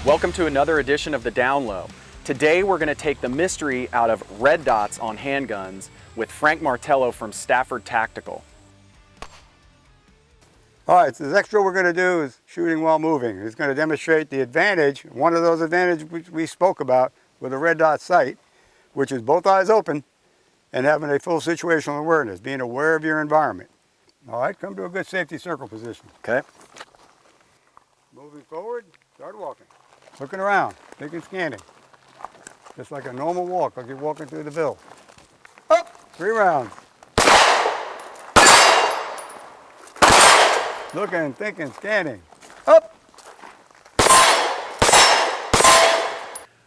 Welcome to another edition of The Down Low. Today we're going to take the mystery out of red dots on handguns with Frank Martello from Stafford Tactical. All right, so the next drill we're going to do is shooting while moving. It's going to demonstrate the advantage, one of those advantages we spoke about with a red dot sight, which is both eyes open and having a full situational awareness, being aware of your environment. All right, come to a good safety circle position. Okay. Moving forward, start walking. Looking around, thinking, scanning. Just like a normal walk, like you're walking through the Ville. Up, 3 rounds. Looking, thinking, scanning. Up.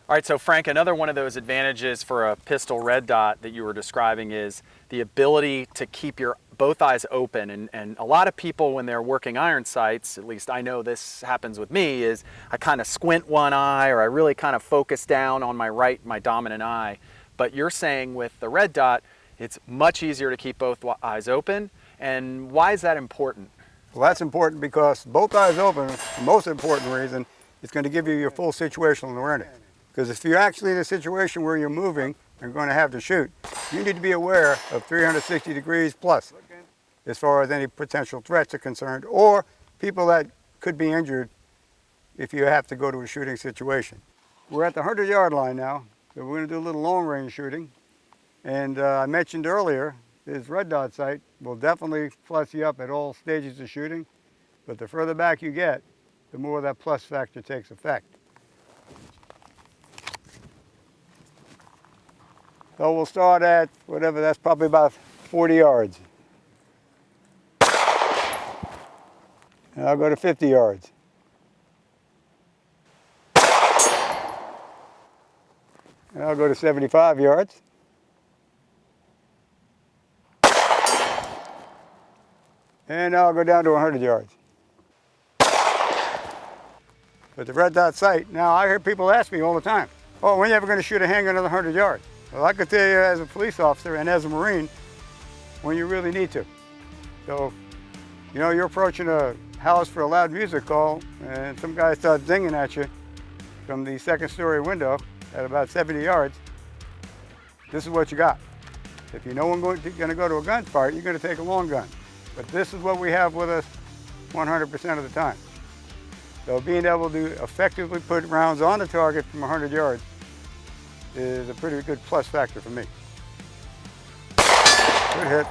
All right, so Frank, another one of those advantages for a pistol red dot that you were describing is the ability to keep your both eyes open. And a lot of people, when they're working iron sights, at least I know this happens with me, is I kind of squint one eye, or I really kind of focus down on my dominant eye. But you're saying with the red dot, it's much easier to keep both eyes open. And why is that important? Well, that's important because both eyes open, the most important reason, is going to give you your full situational awareness. Because if you're actually in a situation where you're moving and going to have to shoot, you need to be aware of 360 degrees plus as far as any potential threats are concerned, or people that could be injured if you have to go to a shooting situation. We're at the 100-yard line now, so we're going to do a little long-range shooting. And I mentioned earlier, this red dot sight will definitely plus you up at all stages of shooting, but the further back you get, the more that plus factor takes effect. So we'll start at whatever, that's probably about 40 yards. And I'll go to 50 yards. And I'll go to 75 yards. And now I'll go down to 100 yards. But the red dot sight, now I hear people ask me all the time, oh, when are you ever going to shoot a handgun another 100 yards? Well, I could tell you as a police officer and as a Marine, when you really need to. So, you know, you're approaching a house for a loud music call and some guy starts dinging at you from the second story window at about 70 yards. This is what you got. If you know I'm going to go to a gunfight, you're going to take a long gun. But this is what we have with us 100% of the time. So being able to effectively put rounds on the target from 100 yards is a pretty good plus factor for me. Good hit.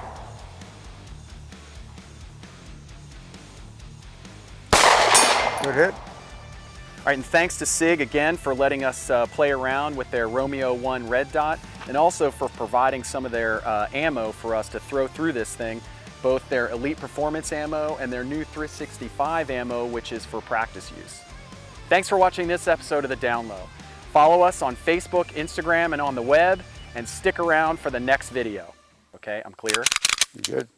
Good hit. All right, and thanks to SIG again for letting us play around with their Romeo 1 red dot, and also for providing some of their ammo for us to throw through this thing, both their Elite Performance ammo and their new 365 ammo, which is for practice use. Thanks for watching this episode of The Down Low. Follow us on Facebook, Instagram, and on the web, and stick around for the next video. Okay, I'm clear? You good?